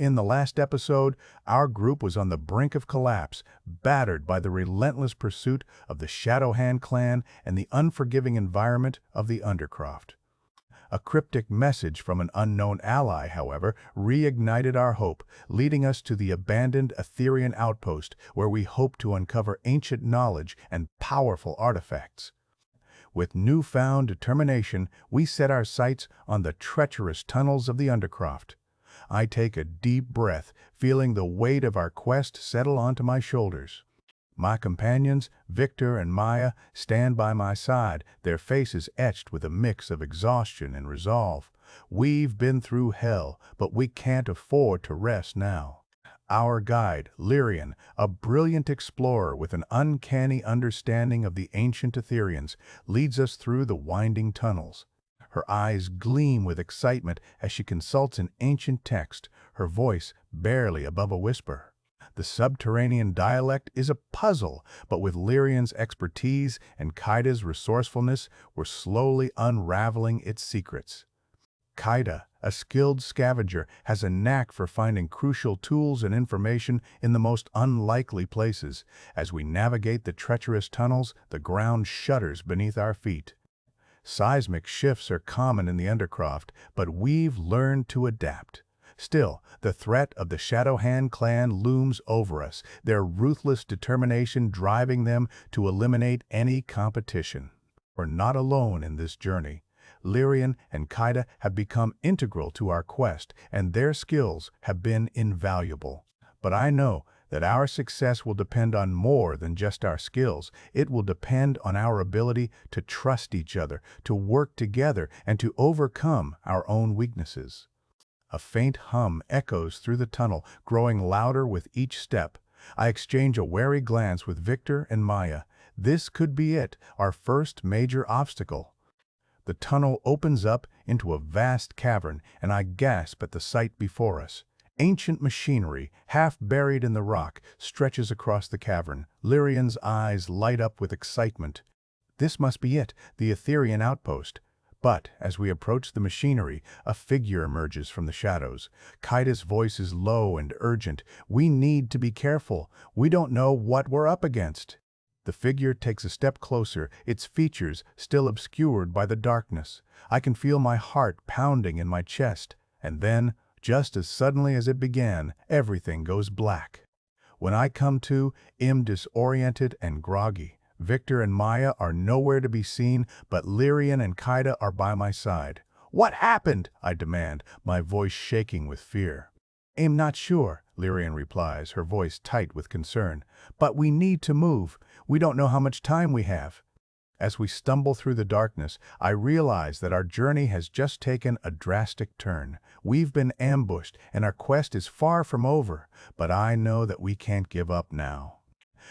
In the last episode, our group was on the brink of collapse, battered by the relentless pursuit of the Shadowhand Clan and the unforgiving environment of the Undercroft. A cryptic message from an unknown ally, however, reignited our hope, leading us to the abandoned Aetherian Outpost, where we hoped to uncover ancient knowledge and powerful artifacts. With newfound determination, we set our sights on the treacherous tunnels of the Undercroft. I take a deep breath, feeling the weight of our quest settle onto my shoulders. My companions, Victor and Maya, stand by my side, their faces etched with a mix of exhaustion and resolve. We've been through hell, but we can't afford to rest now. Our guide, Lyrian, a brilliant explorer with an uncanny understanding of the ancient Aetherians, leads us through the winding tunnels. Her eyes gleam with excitement as she consults an ancient text, her voice barely above a whisper. The subterranean dialect is a puzzle, but with Lyrian's expertise and Kaida's resourcefulness, we're slowly unraveling its secrets. Kaida, a skilled scavenger, has a knack for finding crucial tools and information in the most unlikely places. As we navigate the treacherous tunnels, the ground shudders beneath our feet. Seismic shifts are common in the Undercroft, but we've learned to adapt. Still, the threat of the Shadowhand Clan looms over us, their ruthless determination driving them to eliminate any competition. We're not alone in this journey. Lyrian and Kaida have become integral to our quest, and their skills have been invaluable. But I know that our success will depend on more than just our skills. It will depend on our ability to trust each other, to work together, and to overcome our own weaknesses. A faint hum echoes through the tunnel, growing louder with each step. I exchange a wary glance with Victor and Maya. This could be it, our first major obstacle. The tunnel opens up into a vast cavern, and I gasp at the sight before us. Ancient machinery, half buried in the rock, stretches across the cavern. Lyrian's eyes light up with excitement. This must be it, the Aetherian Outpost. But as we approach the machinery, a figure emerges from the shadows. Kaida's voice is low and urgent. We need to be careful. We don't know what we're up against. The figure takes a step closer, its features still obscured by the darkness. I can feel my heart pounding in my chest. And then, just as suddenly as it began, everything goes black. When I come to, I'm disoriented and groggy. Victor and Maya are nowhere to be seen, but Lyrian and Kaida are by my side. "What happened?" I demand, my voice shaking with fear. "I'm not sure," Lyrian replies, her voice tight with concern. "But we need to move. We don't know how much time we have." As we stumble through the darkness, I realize that our journey has just taken a drastic turn. We've been ambushed, and our quest is far from over, but I know that we can't give up now.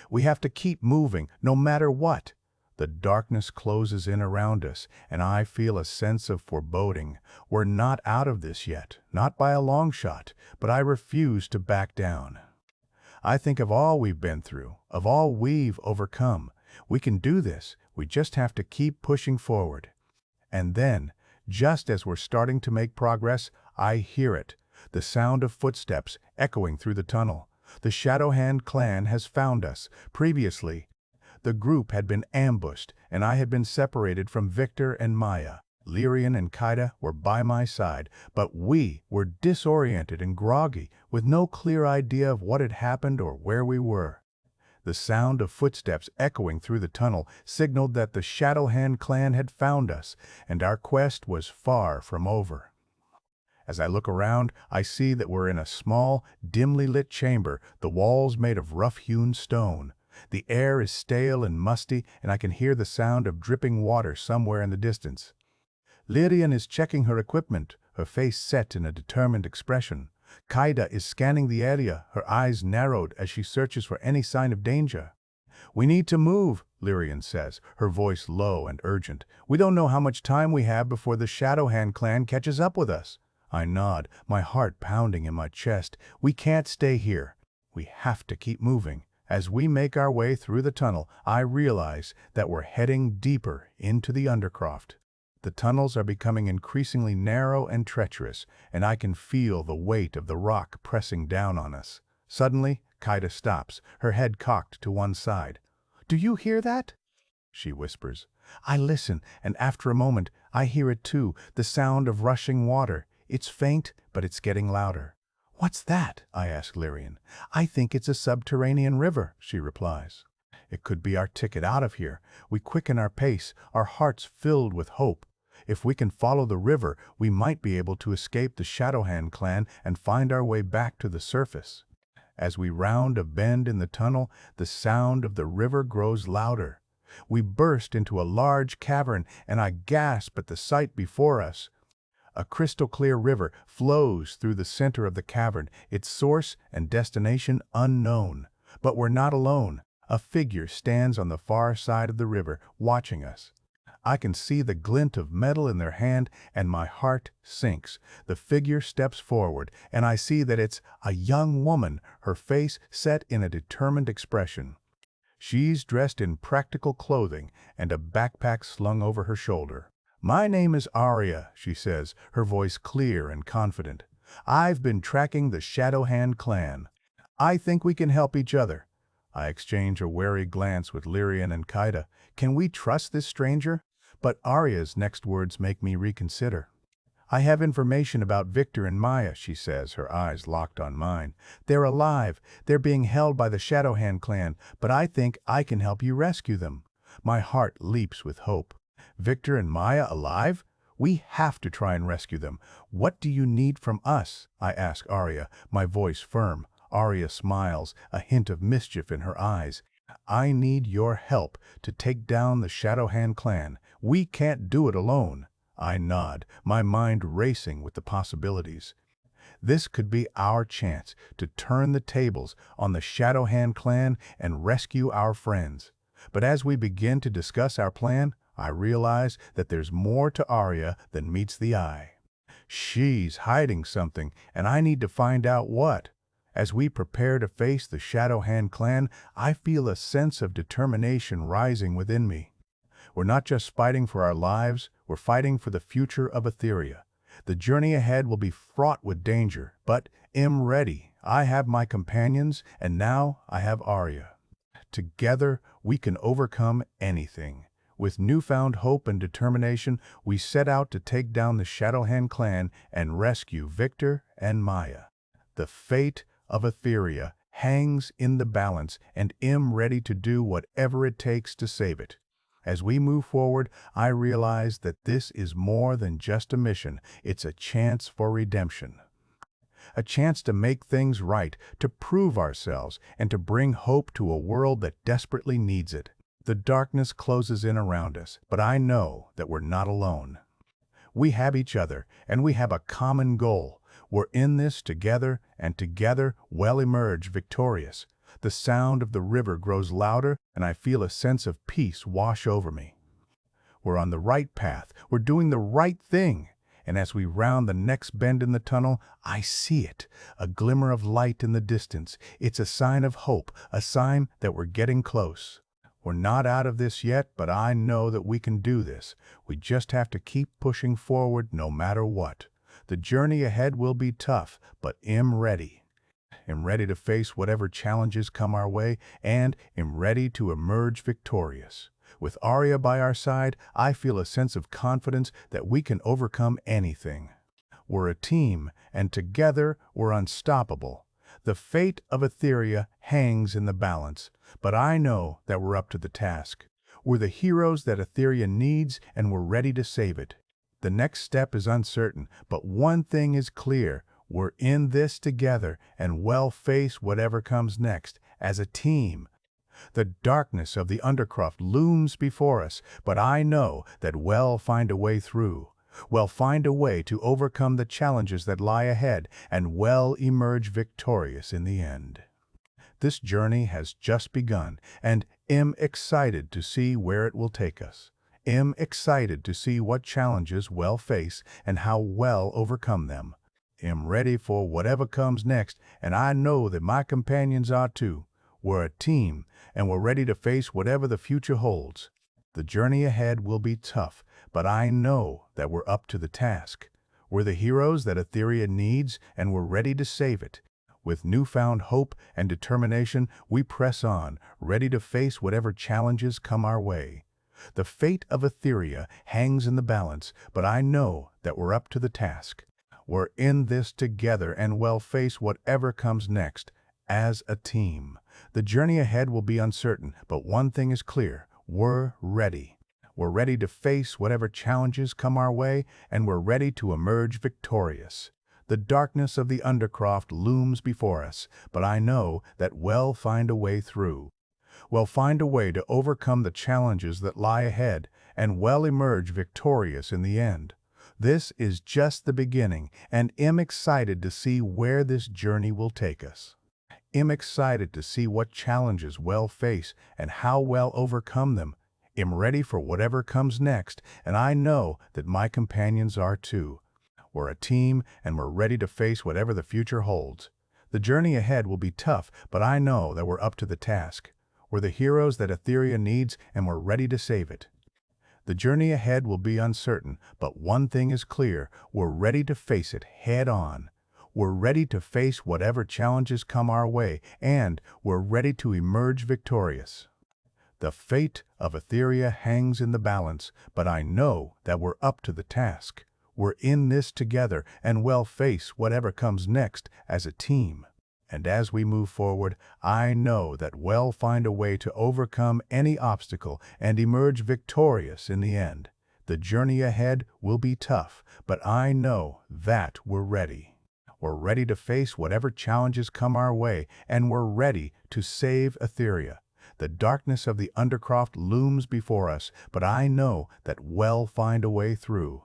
We have to keep moving, no matter what. The darkness closes in around us, and I feel a sense of foreboding. We're not out of this yet, not by a long shot, but I refuse to back down. I think of all we've been through, of all we've overcome. We can do this, we just have to keep pushing forward. And then, just as we're starting to make progress, I hear it, the sound of footsteps echoing through the tunnel. The Shadowhand Clan has found us. Previously, the group had been ambushed, and I had been separated from Victor and Maya. Lyrian and Kaida were by my side, but we were disoriented and groggy, with no clear idea of what had happened or where we were. The sound of footsteps echoing through the tunnel signaled that the Shadowhand Clan had found us, and our quest was far from over. As I look around, I see that we're in a small, dimly lit chamber, the walls made of rough-hewn stone. The air is stale and musty, and I can hear the sound of dripping water somewhere in the distance. Lyrian is checking her equipment, her face set in a determined expression. Kaida is scanning the area, her eyes narrowed as she searches for any sign of danger. "We need to move," Lyrian says, her voice low and urgent. "We don't know how much time we have before the Shadowhand Clan catches up with us." I nod, my heart pounding in my chest. We can't stay here. We have to keep moving. As we make our way through the tunnel, I realize that we're heading deeper into the Undercroft. The tunnels are becoming increasingly narrow and treacherous, and I can feel the weight of the rock pressing down on us. Suddenly, Kaida stops, her head cocked to one side. "Do you hear that?" she whispers. I listen, and after a moment, I hear it too, the sound of rushing water. It's faint, but it's getting louder. "What's that?" I ask Lyrian. "I think it's a subterranean river," she replies. It could be our ticket out of here. We quicken our pace, our hearts filled with hope. If we can follow the river, we might be able to escape the Shadowhand Clan and find our way back to the surface. As we round a bend in the tunnel, the sound of the river grows louder. We burst into a large cavern, and I gasp at the sight before us. A crystal-clear river flows through the center of the cavern, its source and destination unknown. But we're not alone. A figure stands on the far side of the river, watching us. I can see the glint of metal in their hand, and my heart sinks. The figure steps forward, and I see that it's a young woman, her face set in a determined expression. She's dressed in practical clothing and a backpack slung over her shoulder. "My name is Arya," she says, her voice clear and confident. "I've been tracking the Shadowhand Clan. I think we can help each other." I exchange a wary glance with Lyrian and Kaida. Can we trust this stranger? But Arya's next words make me reconsider. "I have information about Victor and Maya," she says, her eyes locked on mine. "They're alive. They're being held by the Shadowhand Clan, but I think I can help you rescue them." My heart leaps with hope. "Victor and Maya alive? We have to try and rescue them. What do you need from us?" I ask Arya, my voice firm. Arya smiles, a hint of mischief in her eyes. "I need your help to take down the Shadowhand Clan. We can't do it alone." I nod, my mind racing with the possibilities. This could be our chance to turn the tables on the Shadowhand Clan and rescue our friends. But as we begin to discuss our plan, I realize that there's more to Arya than meets the eye. She's hiding something, and I need to find out what. As we prepare to face the Shadowhand Clan, I feel a sense of determination rising within me. We're not just fighting for our lives, we're fighting for the future of Aetheria. The journey ahead will be fraught with danger, but I'm ready. I have my companions, and now I have Arya. Together, we can overcome anything. With newfound hope and determination, we set out to take down the Shadowhand Clan and rescue Victor and Maya. The fate of Aetheria hangs in the balance, and I'm ready to do whatever it takes to save it. As we move forward, I realize that this is more than just a mission. It's a chance for redemption. A chance to make things right, to prove ourselves, and to bring hope to a world that desperately needs it. The darkness closes in around us, but I know that we're not alone. We have each other, and we have a common goal. We're in this together, and together we'll emerge victorious. The sound of the river grows louder, and I feel a sense of peace wash over me. We're on the right path. We're doing the right thing. And as we round the next bend in the tunnel, I see it, a glimmer of light in the distance. It's a sign of hope, a sign that we're getting close. We're not out of this yet, but I know that we can do this. We just have to keep pushing forward no matter what. The journey ahead will be tough, but I'm ready. I'm ready to face whatever challenges come our way, and I'm ready to emerge victorious. With Arya by our side, I feel a sense of confidence that we can overcome anything. We're a team, and together we're unstoppable. The fate of Aetheria hangs in the balance, but I know that we're up to the task. We're the heroes that Aetheria needs, and we're ready to save it. The next step is uncertain, but one thing is clear. We're in this together, and we'll face whatever comes next, as a team. The darkness of the Undercroft looms before us, but I know that we'll find a way through. We'll find a way to overcome the challenges that lie ahead, and we'll emerge victorious in the end. This journey has just begun, and I'm excited to see where it will take us. I'm excited to see what challenges we'll face and how we'll overcome them. I'm ready for whatever comes next, and I know that my companions are too. We're a team, and we're ready to face whatever the future holds. The journey ahead will be tough, but I know that we're up to the task. We're the heroes that Aetheria needs, and we're ready to save it. With newfound hope and determination, we press on, ready to face whatever challenges come our way. The fate of Aetheria hangs in the balance, but I know that we're up to the task. We're in this together and will face whatever comes next, as a team. The journey ahead will be uncertain, but one thing is clear: we're ready. We're ready to face whatever challenges come our way, and we're ready to emerge victorious. The darkness of the Undercroft looms before us, but I know that we'll find a way through. We'll find a way to overcome the challenges that lie ahead, and we'll emerge victorious in the end. This is just the beginning, and I'm excited to see where this journey will take us. I'm excited to see what challenges we'll face and how we'll overcome them. I'm ready for whatever comes next, and I know that my companions are too. We're a team, and we're ready to face whatever the future holds. The journey ahead will be tough, but I know that we're up to the task. We're the heroes that Aetheria needs, and we're ready to save it. The journey ahead will be uncertain, but one thing is clear: we're ready to face it head on. We're ready to face whatever challenges come our way, and we're ready to emerge victorious. The fate of Aetheria hangs in the balance, but I know that we're up to the task. We're in this together, and we'll face whatever comes next as a team. And as we move forward, I know that we'll find a way to overcome any obstacle and emerge victorious in the end. The journey ahead will be tough, but I know that we're ready. We're ready to face whatever challenges come our way, and we're ready to save Aetheria. The darkness of the Undercroft looms before us, but I know that we'll find a way through.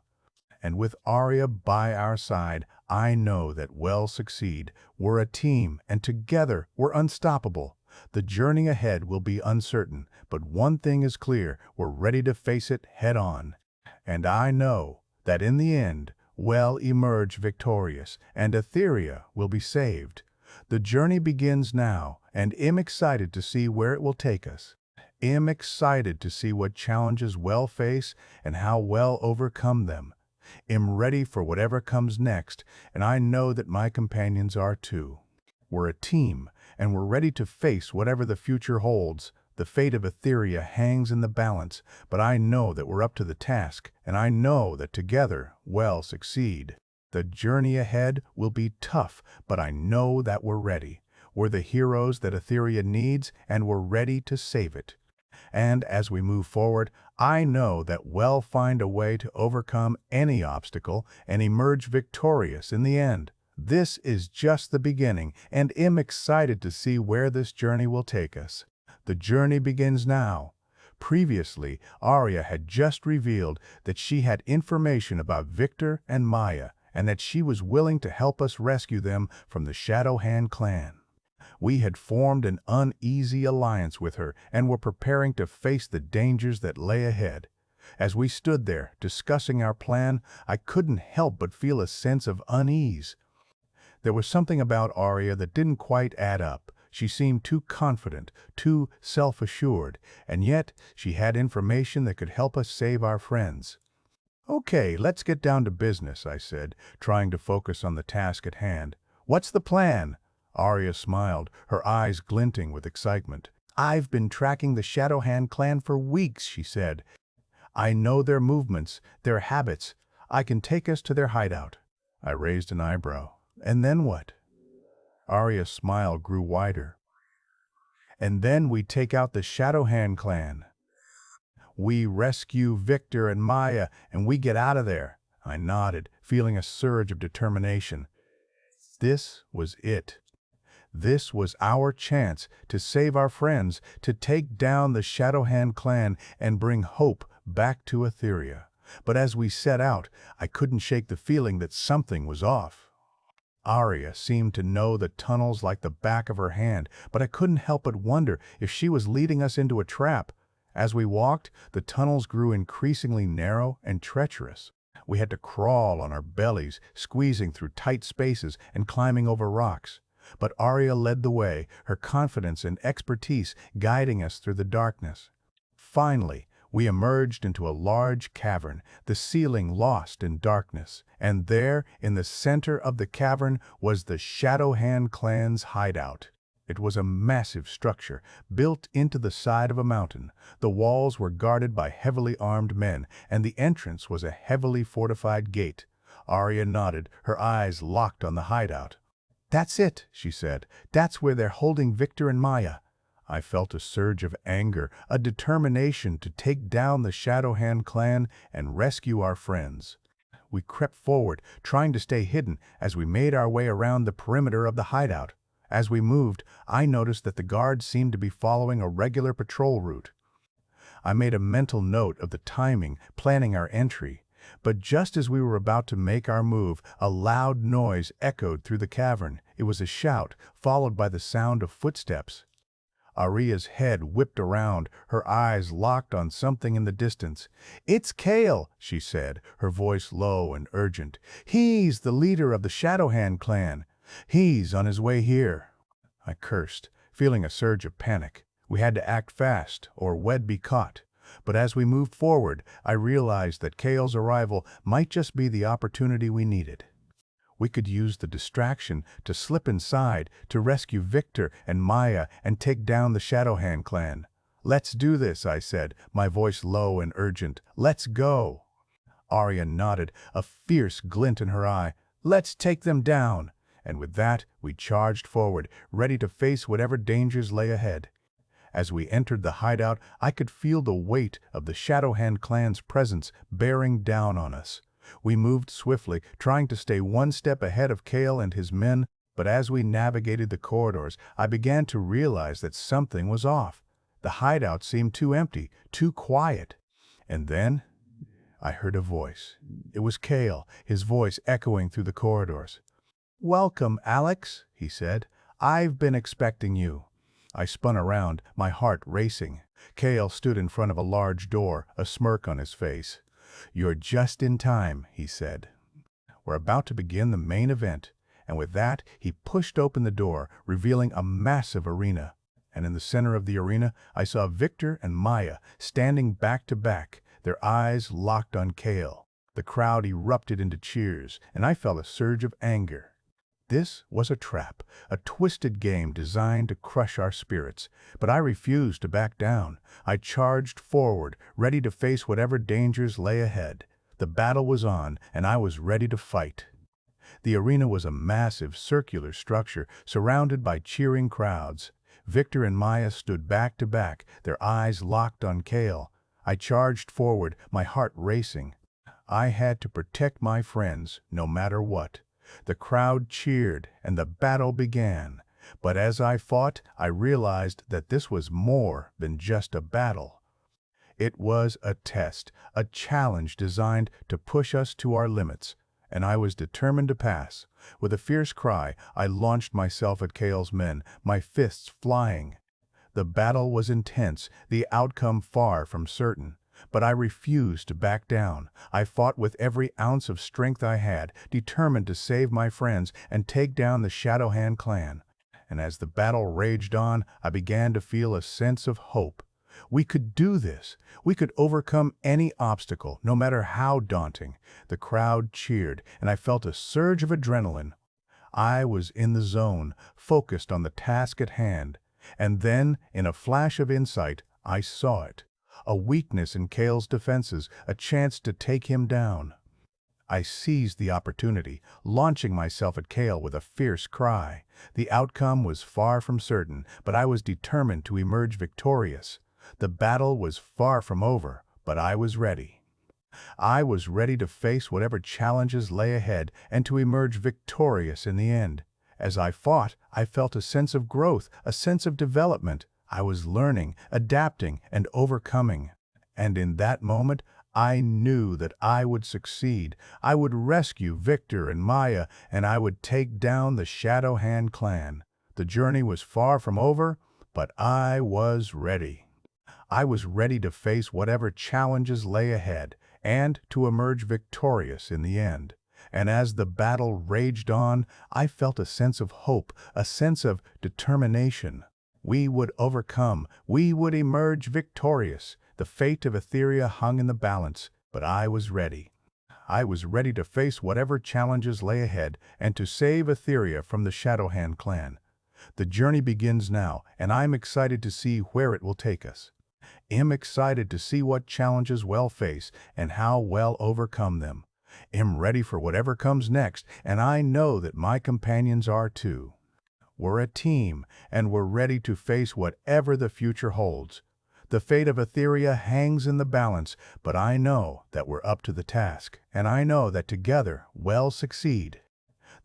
And with Arya by our side, I know that we'll succeed. We're a team, and together we're unstoppable. The journey ahead will be uncertain, but one thing is clear: we're ready to face it head on. And I know that in the end, we'll emerge victorious, and Aetheria will be saved. The journey begins now, and I'm excited to see where it will take us. I'm excited to see what challenges we'll face and how we'll overcome them. I'm ready for whatever comes next, and I know that my companions are too. We're a team, and we're ready to face whatever the future holds. The fate of Aetheria hangs in the balance, but I know that we're up to the task, and I know that together we'll succeed. The journey ahead will be tough, but I know that we're ready. We're the heroes that Aetheria needs, and we're ready to save it. And as we move forward, I know that we'll find a way to overcome any obstacle and emerge victorious in the end. This is just the beginning, and I'm excited to see where this journey will take us. The journey begins now. Previously, Arya had just revealed that she had information about Victor and Maya, and that she was willing to help us rescue them from the Shadowhand Clan. We had formed an uneasy alliance with her and were preparing to face the dangers that lay ahead. As we stood there discussing our plan, I couldn't help but feel a sense of unease. There was something about Arya that didn't quite add up. She seemed too confident, too self-assured, and yet she had information that could help us save our friends. "Okay, let's get down to business," I said, trying to focus on the task at hand. "What's the plan?" Arya smiled, her eyes glinting with excitement. "I've been tracking the Shadowhand Clan for weeks," she said. "I know their movements, their habits. I can take us to their hideout." I raised an eyebrow. "And then what?" Arya's smile grew wider. "And then we take out the Shadowhand Clan. We rescue Victor and Maya, and we get out of there." I nodded, feeling a surge of determination. This was it. This was our chance to save our friends, to take down the Shadowhand Clan and bring hope back to Aetheria. But as we set out, I couldn't shake the feeling that something was off. Arya seemed to know the tunnels like the back of her hand, but I couldn't help but wonder if she was leading us into a trap. As we walked, the tunnels grew increasingly narrow and treacherous. We had to crawl on our bellies, squeezing through tight spaces and climbing over rocks. But Arya led the way, her confidence and expertise guiding us through the darkness. Finally, We emerged into a large cavern, the ceiling lost in darkness, and there, in the center of the cavern, was the Shadowhand Clan's hideout. It was a massive structure, built into the side of a mountain. The walls were guarded by heavily armed men, and the entrance was a heavily fortified gate. Arya nodded, her eyes locked on the hideout. "That's it," she said. "That's where they're holding Victor and Maya." I felt a surge of anger, a determination to take down the Shadowhand Clan and rescue our friends. We crept forward, trying to stay hidden, as we made our way around the perimeter of the hideout. As we moved, I noticed that the guards seemed to be following a regular patrol route. I made a mental note of the timing, planning our entry. But just as we were about to make our move, a loud noise echoed through the cavern. It was a shout, followed by the sound of footsteps. Arya's head whipped around, her eyes locked on something in the distance. "It's Kale," she said, her voice low and urgent. "He's the leader of the Shadowhand Clan. He's on his way here." I cursed, feeling a surge of panic. We had to act fast, or we'd be caught. But as we moved forward, I realized that Kale's arrival might just be the opportunity we needed. We could use the distraction to slip inside, to rescue Victor and Maya and take down the Shadowhand Clan. "Let's do this," I said, my voice low and urgent. "Let's go." Arya nodded, a fierce glint in her eye. "Let's take them down." And with that, we charged forward, ready to face whatever dangers lay ahead. As we entered the hideout, I could feel the weight of the Shadowhand Clan's presence bearing down on us. We moved swiftly, trying to stay one step ahead of Kale and his men, but as we navigated the corridors, I began to realize that something was off. The hideout seemed too empty, too quiet. And then I heard a voice. It was Kale, his voice echoing through the corridors. "Welcome, Alex," he said. "I've been expecting you." I spun around, my heart racing. Kale stood in front of a large door, a smirk on his face. "You're just in time," he said. "We're about to begin the main event." And with that, he pushed open the door, revealing a massive arena. And in the center of the arena, I saw Victor and Maya standing back to back, their eyes locked on Kale. The crowd erupted into cheers, and I felt a surge of anger. This was a trap, a twisted game designed to crush our spirits. But I refused to back down. I charged forward, ready to face whatever dangers lay ahead. The battle was on, and I was ready to fight. The arena was a massive circular structure, surrounded by cheering crowds. Victor and Maya stood back to back, their eyes locked on Kale. I charged forward, my heart racing. I had to protect my friends, no matter what. The crowd cheered, and the battle began. But as I fought, I realized that this was more than just a battle. It was a test, a challenge designed to push us to our limits, and I was determined to pass. With a fierce cry, I launched myself at Kale's men, my fists flying. The battle was intense, the outcome far from certain. But I refused to back down. I fought with every ounce of strength I had, determined to save my friends and take down the Shadowhand Clan. And as the battle raged on, I began to feel a sense of hope. We could do this. We could overcome any obstacle, no matter how daunting. The crowd cheered, and I felt a surge of adrenaline. I was in the zone, focused on the task at hand. And then, in a flash of insight, I saw it. A weakness in Kale's defenses, a chance to take him down. I seized the opportunity, launching myself at Kale with a fierce cry. The outcome was far from certain, but I was determined to emerge victorious. The battle was far from over, but I was ready. I was ready to face whatever challenges lay ahead and to emerge victorious in the end. As I fought, I felt a sense of growth, a sense of development. I was learning, adapting, and overcoming. And in that moment, I knew that I would succeed. I would rescue Victor and Maya, and I would take down the Shadowhand Clan. The journey was far from over, but I was ready. I was ready to face whatever challenges lay ahead, and to emerge victorious in the end. And as the battle raged on, I felt a sense of hope, a sense of determination. We would overcome, we would emerge victorious. The fate of Etheria hung in the balance, but I was ready. I was ready to face whatever challenges lay ahead and to save Aetheria from the Shadowhand clan. The journey begins now, and I'm excited to see where it will take us. I'm excited to see what challenges we'll face and how we'll overcome them. I'm ready for whatever comes next, and I know that my companions are too. We're a team, and we're ready to face whatever the future holds. The fate of Etheria hangs in the balance, but I know that we're up to the task, and I know that together we'll succeed.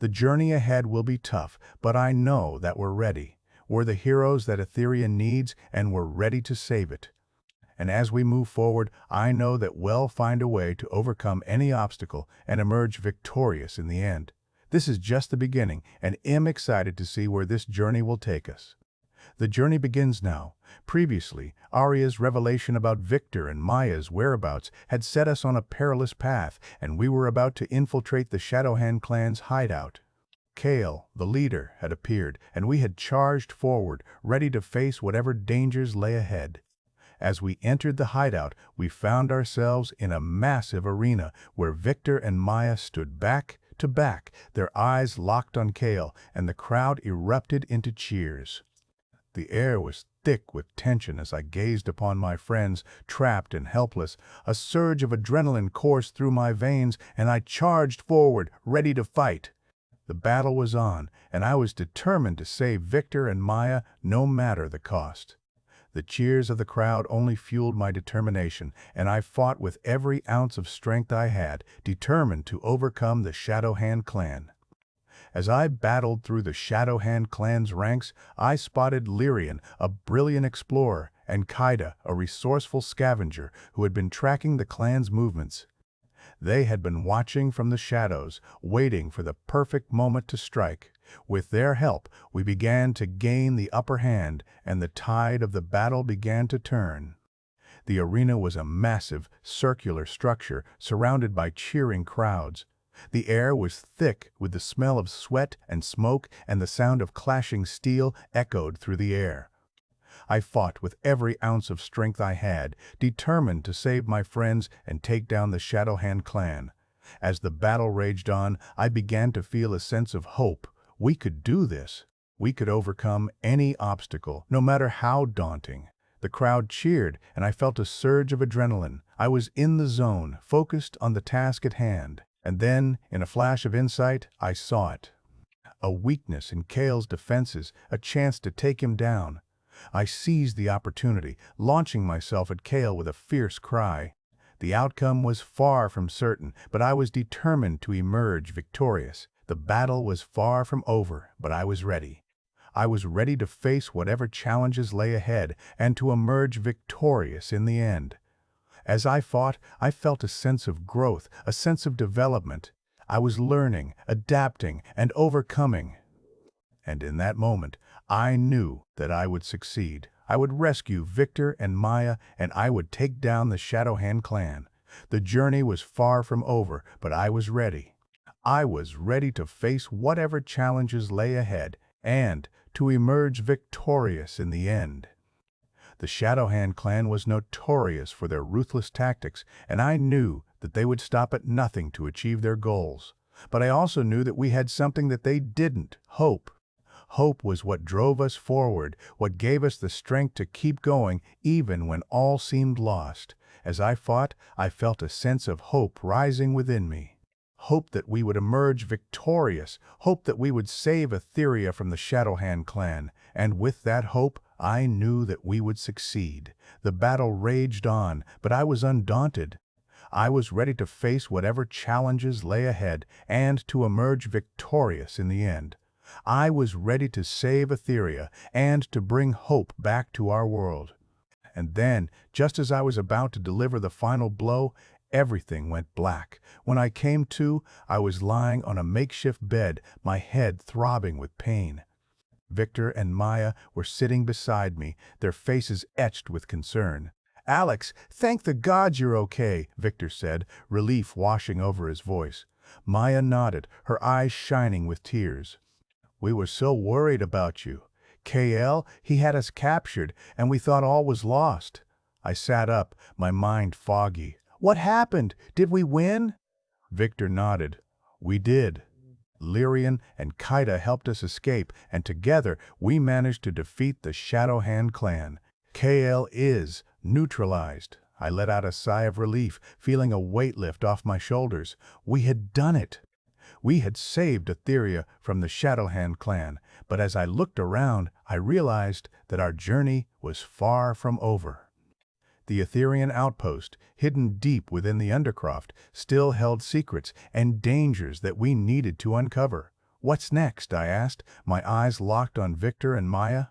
The journey ahead will be tough, but I know that we're ready. We're the heroes that Etheria needs, and we're ready to save it. And as we move forward, I know that we'll find a way to overcome any obstacle and emerge victorious in the end. This is just the beginning, and I'm excited to see where this journey will take us. The journey begins now. Previously, Arya's revelation about Victor and Maya's whereabouts had set us on a perilous path, and we were about to infiltrate the Shadowhand clan's hideout. Kale, the leader, had appeared, and we had charged forward, ready to face whatever dangers lay ahead. As we entered the hideout, we found ourselves in a massive arena where Victor and Maya stood back to back, their eyes locked on Kale, and the crowd erupted into cheers. The air was thick with tension as I gazed upon my friends, trapped and helpless. A surge of adrenaline coursed through my veins, and I charged forward, ready to fight. The battle was on, and I was determined to save Victor and Maya no matter the cost. The cheers of the crowd only fueled my determination, and I fought with every ounce of strength I had, determined to overcome the Shadowhand clan. As I battled through the Shadowhand clan's ranks, I spotted Lyrian, a brilliant explorer, and Kaida, a resourceful scavenger who had been tracking the clan's movements. They had been watching from the shadows, waiting for the perfect moment to strike. With their help, we began to gain the upper hand, and the tide of the battle began to turn. The arena was a massive, circular structure surrounded by cheering crowds. The air was thick with the smell of sweat and smoke, and the sound of clashing steel echoed through the air. I fought with every ounce of strength I had, determined to save my friends and take down the Shadowhand clan. As the battle raged on, I began to feel a sense of hope. We could do this. We could overcome any obstacle, no matter how daunting. The crowd cheered, and I felt a surge of adrenaline. I was in the zone, focused on the task at hand. And then, in a flash of insight, I saw it. A weakness in Kale's defenses, a chance to take him down. I seized the opportunity, launching myself at Kale with a fierce cry. The outcome was far from certain, but I was determined to emerge victorious. The battle was far from over, but I was ready. I was ready to face whatever challenges lay ahead and to emerge victorious in the end. As I fought, I felt a sense of growth, a sense of development. I was learning, adapting, and overcoming. And in that moment, I knew that I would succeed. I would rescue Victor and Maya, and I would take down the Shadowhand clan. The journey was far from over, but I was ready. I was ready to face whatever challenges lay ahead and to emerge victorious in the end. The Shadowhand clan was notorious for their ruthless tactics, and I knew that they would stop at nothing to achieve their goals. But I also knew that we had something that they didn't: hope. Hope was what drove us forward, what gave us the strength to keep going even when all seemed lost. As I fought, I felt a sense of hope rising within me. Hope that we would emerge victorious, hope that we would save Etheria from the Shadowhand clan, and with that hope, I knew that we would succeed. The battle raged on, but I was undaunted. I was ready to face whatever challenges lay ahead and to emerge victorious in the end. I was ready to save Etheria and to bring hope back to our world. And then, just as I was about to deliver the final blow, everything went black. When I came to, I was lying on a makeshift bed, my head throbbing with pain. Victor and Maya were sitting beside me, their faces etched with concern. "Alex, thank the gods you're okay," Victor said, relief washing over his voice. Maya nodded, her eyes shining with tears. "We were so worried about you. KL, he had us captured, and we thought all was lost." I sat up, my mind foggy. What happened? Did we win? Victor nodded. We did. Lyrian and Kaida helped us escape, and together we managed to defeat the Shadowhand Clan. KL is neutralized. I let out a sigh of relief, feeling a weight lift off my shoulders. We had done it. We had saved Aetheria from the Shadowhand Clan, but as I looked around, I realized that our journey was far from over. The Aetherian Outpost, hidden deep within the Undercroft, still held secrets and dangers that we needed to uncover. What's next? I asked, my eyes locked on Victor and Maya.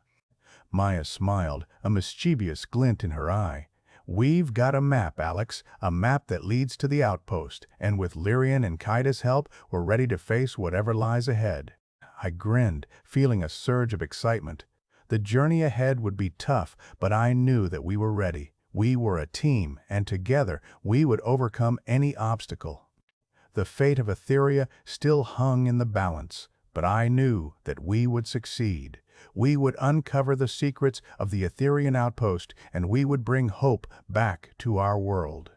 Maya smiled, a mischievous glint in her eye. We've got a map, Alex, a map that leads to the outpost, and with Lyrian and Kaida's help, we're ready to face whatever lies ahead. I grinned, feeling a surge of excitement. The journey ahead would be tough, but I knew that we were ready. We were a team, and together we would overcome any obstacle. The fate of Aetheria still hung in the balance, but I knew that we would succeed. We would uncover the secrets of the Aetherian Outpost, and we would bring hope back to our world.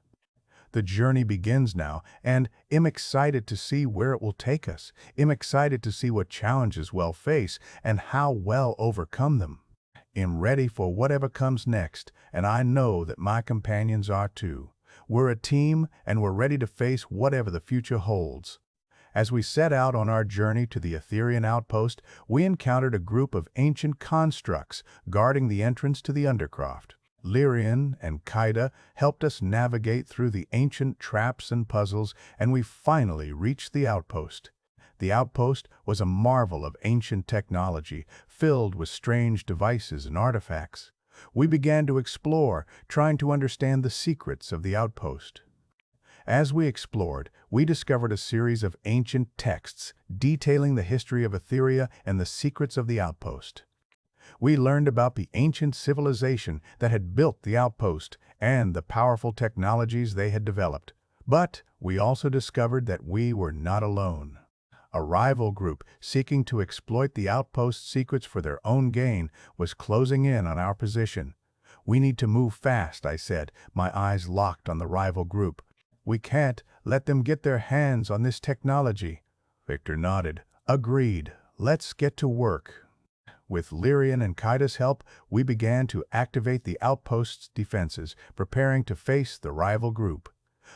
The journey begins now, and I'm excited to see where it will take us. I'm excited to see what challenges we'll face and how we'll overcome them. I'm ready for whatever comes next, and I know that my companions are too. We're a team, and we're ready to face whatever the future holds. As we set out on our journey to the Aetherian Outpost, we encountered a group of ancient constructs guarding the entrance to the Undercroft. Lyrian and Kaida helped us navigate through the ancient traps and puzzles, and we finally reached the outpost. The outpost was a marvel of ancient technology, filled with strange devices and artifacts. We began to explore, trying to understand the secrets of the outpost. As we explored, we discovered a series of ancient texts detailing the history of Aetheria and the secrets of the outpost. We learned about the ancient civilization that had built the outpost and the powerful technologies they had developed. But we also discovered that we were not alone. A rival group seeking to exploit the outpost's secrets for their own gain was closing in on our position. We need to move fast, I said, my eyes locked on the rival group. We can't let them get their hands on this technology. Victor nodded. Agreed. Let's get to work. With Lyrian and Kaida's help, we began to activate the outpost's defenses, preparing to face the rival group.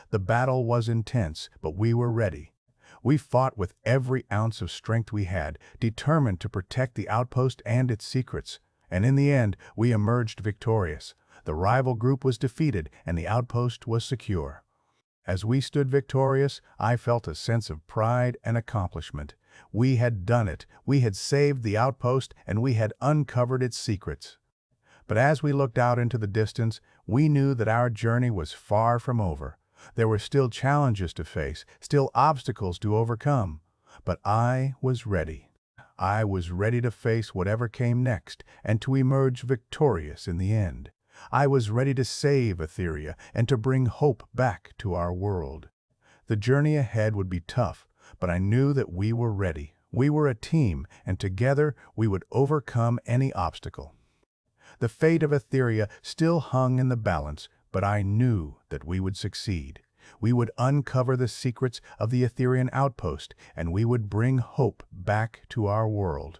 The battle was intense, but we were ready. We fought with every ounce of strength we had, determined to protect the outpost and its secrets. And in the end, we emerged victorious. The rival group was defeated, and the outpost was secure. As we stood victorious, I felt a sense of pride and accomplishment. We had done it. We had saved the outpost, and we had uncovered its secrets. But as we looked out into the distance, we knew that our journey was far from over. There were still challenges to face, still obstacles to overcome. But I was ready. I was ready to face whatever came next and to emerge victorious in the end. I was ready to save Aetheria and to bring hope back to our world. The journey ahead would be tough, but I knew that we were ready. We were a team, and together we would overcome any obstacle. The fate of Aetheria still hung in the balance, but I knew that we would succeed. We would uncover the secrets of the Aetherian Outpost, and we would bring hope back to our world.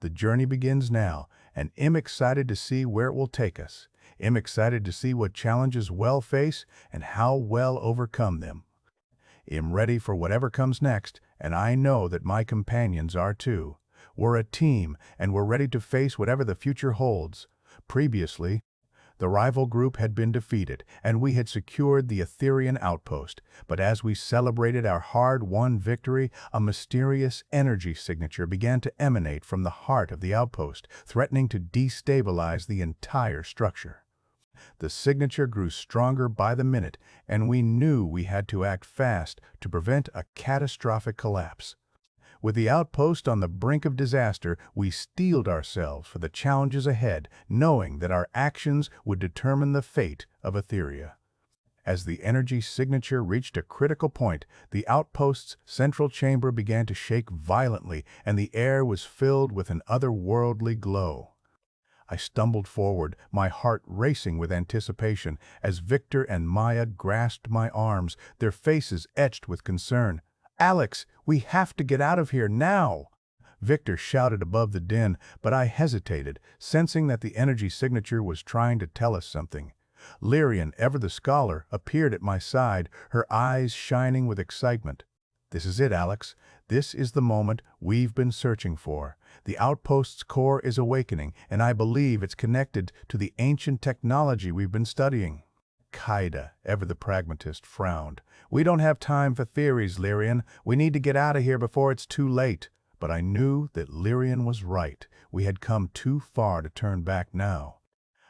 The journey begins now, and I'm excited to see where it will take us. I'm excited to see what challenges we'll face and how we'll overcome them. I'm ready for whatever comes next, and I know that my companions are too. We're a team, and we're ready to face whatever the future holds. Previously, the rival group had been defeated, and we had secured the Aetherian Outpost. But as we celebrated our hard-won victory, a mysterious energy signature began to emanate from the heart of the outpost, threatening to destabilize the entire structure. The signature grew stronger by the minute, and we knew we had to act fast to prevent a catastrophic collapse. With the outpost on the brink of disaster, we steeled ourselves for the challenges ahead, knowing that our actions would determine the fate of Aetheria. As the energy signature reached a critical point, the outpost's central chamber began to shake violently, and the air was filled with an otherworldly glow. I stumbled forward, my heart racing with anticipation, as Victor and Maya grasped my arms, their faces etched with concern. "Alex, we have to get out of here now!" Victor shouted above the din, but I hesitated, sensing that the energy signature was trying to tell us something. Lyrian, ever the scholar, appeared at my side, her eyes shining with excitement. "This is it, Alex. This is the moment we've been searching for. The outpost's core is awakening, and I believe it's connected to the ancient technology we've been studying." Kaida, ever the pragmatist, frowned. "We don't have time for theories, Lyrian. We need to get out of here before it's too late." But I knew that Lyrian was right. We had come too far to turn back now.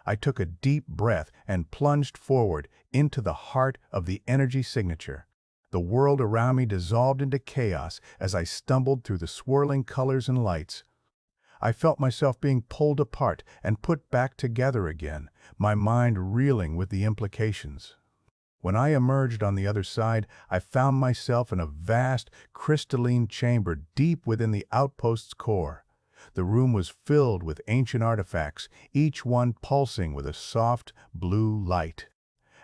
I took a deep breath and plunged forward into the heart of the energy signature. The world around me dissolved into chaos as I stumbled through the swirling colors and lights. I felt myself being pulled apart and put back together again, my mind reeling with the implications. When I emerged on the other side, I found myself in a vast, crystalline chamber deep within the outpost's core. The room was filled with ancient artifacts, each one pulsing with a soft, blue light.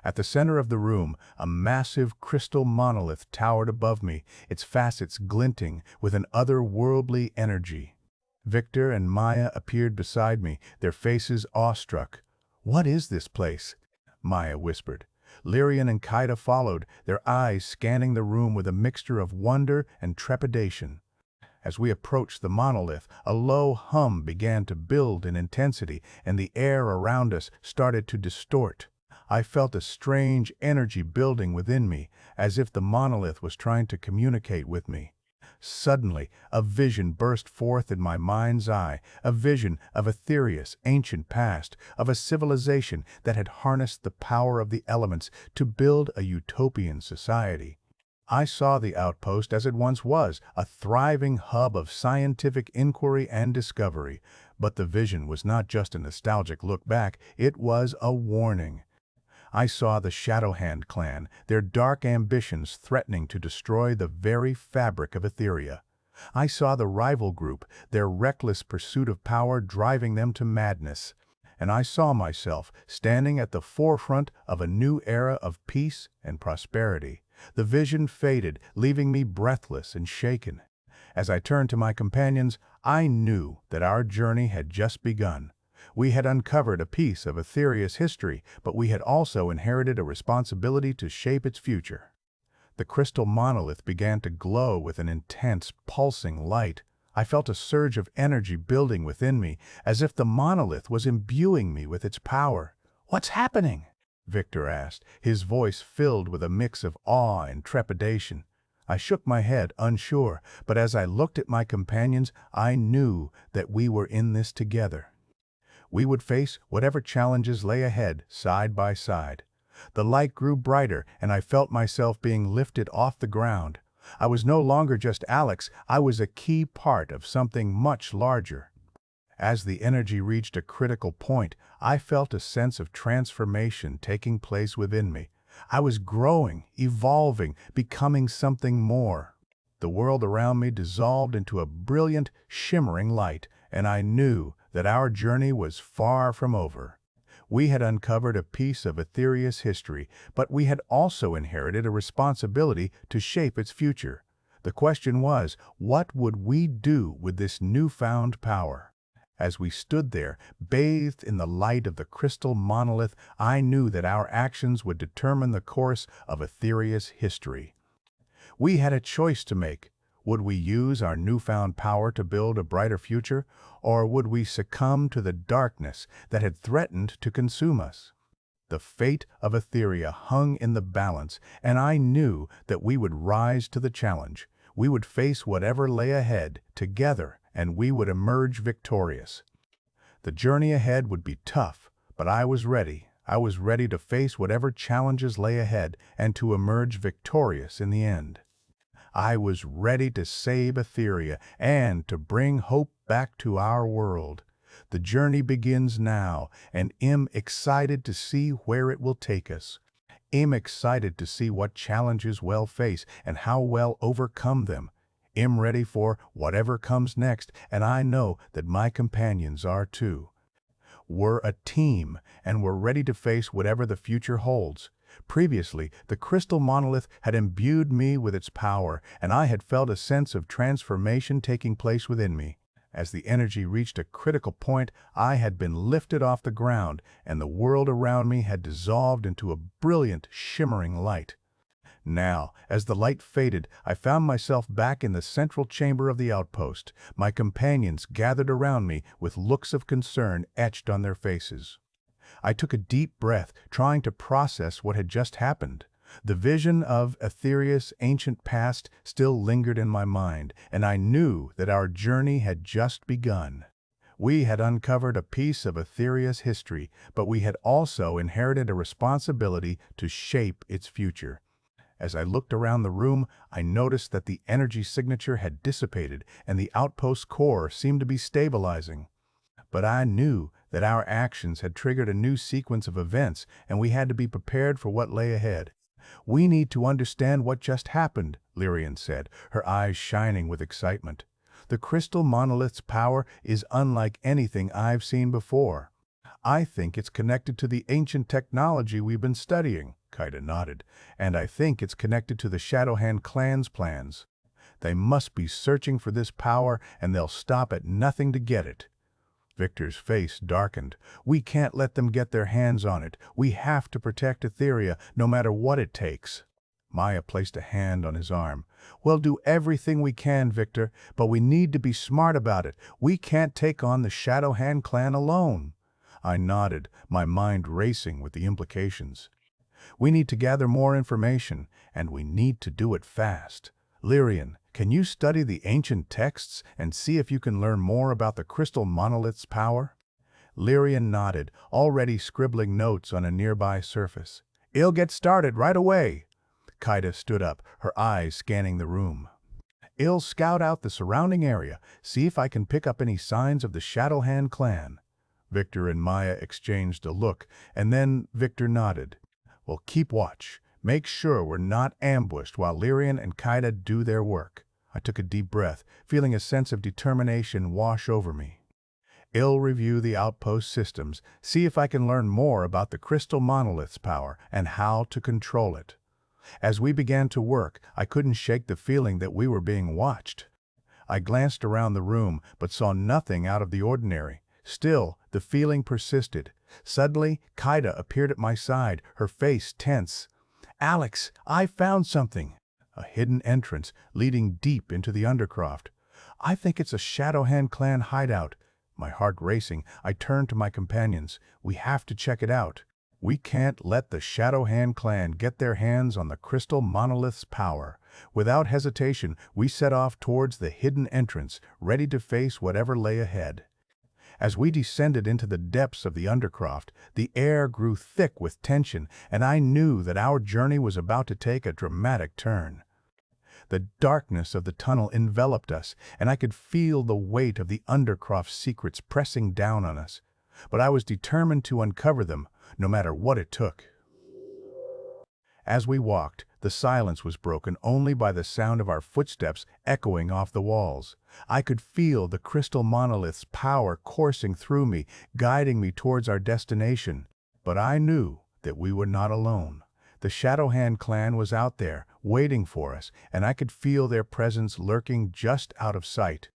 At the center of the room, a massive crystal monolith towered above me, its facets glinting with an otherworldly energy. Victor and Maya appeared beside me, their faces awestruck. "What is this place?" Maya whispered. Lyrian and Kaida followed, their eyes scanning the room with a mixture of wonder and trepidation. As we approached the monolith, a low hum began to build in intensity, and the air around us started to distort. I felt a strange energy building within me, as if the monolith was trying to communicate with me. Suddenly, a vision burst forth in my mind's eye, a vision of Aetheria's ancient past, of a civilization that had harnessed the power of the elements to build a utopian society. I saw the outpost as it once was, a thriving hub of scientific inquiry and discovery. But the vision was not just a nostalgic look back, it was a warning. I saw the Shadowhand Clan, their dark ambitions threatening to destroy the very fabric of Aetheria. I saw the rival group, their reckless pursuit of power driving them to madness. And I saw myself standing at the forefront of a new era of peace and prosperity. The vision faded, leaving me breathless and shaken. As I turned to my companions, I knew that our journey had just begun. We had uncovered a piece of Aetheria's history, but we had also inherited a responsibility to shape its future. The crystal monolith began to glow with an intense, pulsing light. I felt a surge of energy building within me, as if the monolith was imbuing me with its power. "What's happening?" Victor asked, his voice filled with a mix of awe and trepidation. I shook my head, unsure, but as I looked at my companions, I knew that we were in this together. We would face whatever challenges lay ahead, side by side. The light grew brighter, and I felt myself being lifted off the ground. I was no longer just Alex, I was a key part of something much larger. As the energy reached a critical point, I felt a sense of transformation taking place within me. I was growing, evolving, becoming something more. The world around me dissolved into a brilliant, shimmering light, and I knew that our journey was far from over. We had uncovered a piece of Aetheria's history, but we had also inherited a responsibility to shape its future. The question was, what would we do with this newfound power? As we stood there, bathed in the light of the crystal monolith, I knew that our actions would determine the course of Aetheria's history. We had a choice to make. Would we use our newfound power to build a brighter future, or would we succumb to the darkness that had threatened to consume us? The fate of Aetheria hung in the balance, and I knew that we would rise to the challenge. We would face whatever lay ahead together, and we would emerge victorious. The journey ahead would be tough, but I was ready. I was ready to face whatever challenges lay ahead and to emerge victorious in the end. I was ready to save Aetheria and to bring hope back to our world. The journey begins now, and I'm excited to see where it will take us. I'm excited to see what challenges we'll face and how we'll overcome them. I'm ready for whatever comes next, and I know that my companions are too. were a team and were ready to face whatever the future holds. Previously, the crystal monolith had imbued me with its power, and I had felt a sense of transformation taking place within me. As the energy reached a critical point, I had been lifted off the ground, and the world around me had dissolved into a brilliant, shimmering light. Now, as the light faded, I found myself back in the central chamber of the outpost, my companions gathered around me with looks of concern etched on their faces. I took a deep breath, trying to process what had just happened. The vision of Aetheria's ancient past still lingered in my mind, and I knew that our journey had just begun. We had uncovered a piece of Aetheria's history, but we had also inherited a responsibility to shape its future. As I looked around the room, I noticed that the energy signature had dissipated and the outpost's core seemed to be stabilizing. But I knew that our actions had triggered a new sequence of events, and we had to be prepared for what lay ahead. "We need to understand what just happened," Lyrian said, her eyes shining with excitement. "The crystal monolith's power is unlike anything I've seen before. I think it's connected to the ancient technology we've been studying," Kaida nodded, "and I think it's connected to the Shadowhand Clan's plans. They must be searching for this power, and they'll stop at nothing to get it." Victor's face darkened. "We can't let them get their hands on it. We have to protect Aetheria, no matter what it takes." Maya placed a hand on his arm. "We'll do everything we can, Victor, but we need to be smart about it. We can't take on the Shadowhand Clan alone." I nodded, my mind racing with the implications. "We need to gather more information, and we need to do it fast. Lyrian, can you study the ancient texts and see if you can learn more about the crystal monolith's power?" Lyrian nodded, already scribbling notes on a nearby surface. "I'll get started right away." Kaida stood up, her eyes scanning the room. "I'll scout out the surrounding area, see if I can pick up any signs of the Shadowhand Clan." Victor and Maya exchanged a look, and then Victor nodded. "Well, keep watch. Make sure we're not ambushed while Lyrian and Kaida do their work." I took a deep breath, feeling a sense of determination wash over me. "I'll review the outpost systems, see if I can learn more about the crystal monolith's power and how to control it." As we began to work, I couldn't shake the feeling that we were being watched. I glanced around the room, but saw nothing out of the ordinary. Still, the feeling persisted. Suddenly, Kaida appeared at my side, her face tense. "Alex, I found something." A hidden entrance leading deep into the Undercroft. "I think it's a Shadowhand Clan hideout." My heart racing, I turned to my companions. "We have to check it out. We can't let the Shadowhand Clan get their hands on the crystal monolith's power." Without hesitation, we set off towards the hidden entrance, ready to face whatever lay ahead. As we descended into the depths of the Undercroft, the air grew thick with tension, and I knew that our journey was about to take a dramatic turn. The darkness of the tunnel enveloped us, and I could feel the weight of the Undercroft's secrets pressing down on us. But I was determined to uncover them, no matter what it took. As we walked, the silence was broken only by the sound of our footsteps echoing off the walls. I could feel the crystal monolith's power coursing through me, guiding me towards our destination. But I knew that we were not alone. The Shadowhand Clan was out there, waiting for us, and I could feel their presence lurking just out of sight.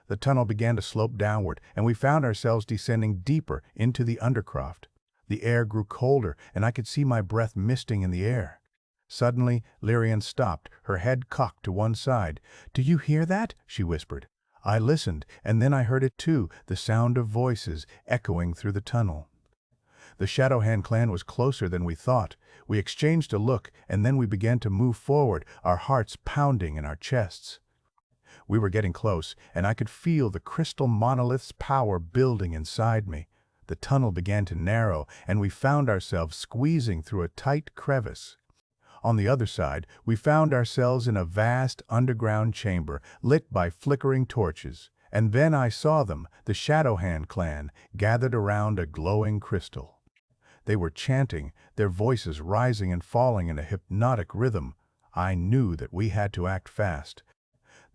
The tunnel began to slope downward, and we found ourselves descending deeper into the Undercroft. The air grew colder, and I could see my breath misting in the air. Suddenly, Lyrian stopped, her head cocked to one side. "Do you hear that?" she whispered. I listened, and then I heard it too, the sound of voices echoing through the tunnel. The Shadowhand Clan was closer than we thought. We exchanged a look, and then we began to move forward, our hearts pounding in our chests. We were getting close, and I could feel the crystal monolith's power building inside me. The tunnel began to narrow, and we found ourselves squeezing through a tight crevice. On the other side, we found ourselves in a vast underground chamber lit by flickering torches. And then I saw them, the Shadowhand Clan, gathered around a glowing crystal. They were chanting, their voices rising and falling in a hypnotic rhythm. I knew that we had to act fast.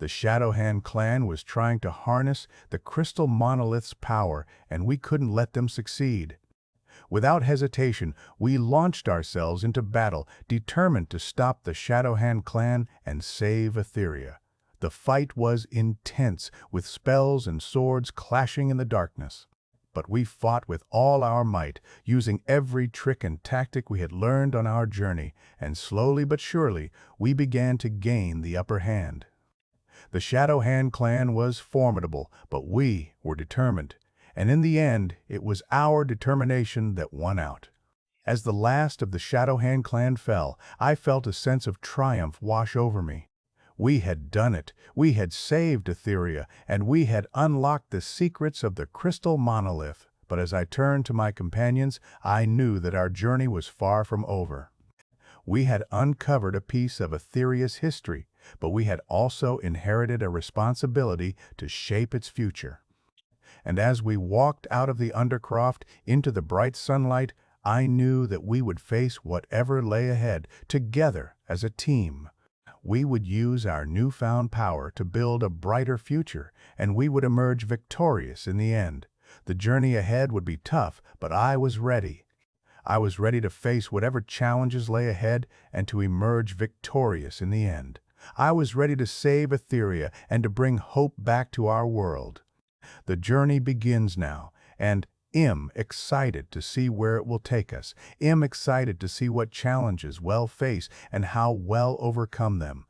The Shadowhand Clan was trying to harness the crystal monolith's power, and we couldn't let them succeed. Without hesitation, we launched ourselves into battle, determined to stop the Shadowhand Clan and save Aetheria. The fight was intense, with spells and swords clashing in the darkness. But we fought with all our might, using every trick and tactic we had learned on our journey, and slowly but surely we began to gain the upper hand. The Shadowhand Clan was formidable, but we were determined, and in the end it was our determination that won out. As the last of the Shadowhand Clan fell, I felt a sense of triumph wash over me. We had done it. We had saved Aetheria, and we had unlocked the secrets of the crystal monolith. But as I turned to my companions, I knew that our journey was far from over. We had uncovered a piece of Aetheria's history, but we had also inherited a responsibility to shape its future. And as we walked out of the Undercroft into the bright sunlight, I knew that we would face whatever lay ahead together as a team. We would use our newfound power to build a brighter future, and we would emerge victorious in the end. The journey ahead would be tough, but I was ready. I was ready to face whatever challenges lay ahead and to emerge victorious in the end. I was ready to save Aetheria and to bring hope back to our world. The journey begins now, and I'm excited to see where it will take us. I'm excited to see what challenges we'll face and how we'll overcome them.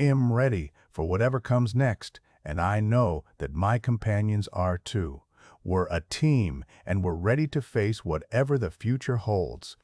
I'm ready for whatever comes next, and I know that my companions are too. We're a team, and we're ready to face whatever the future holds.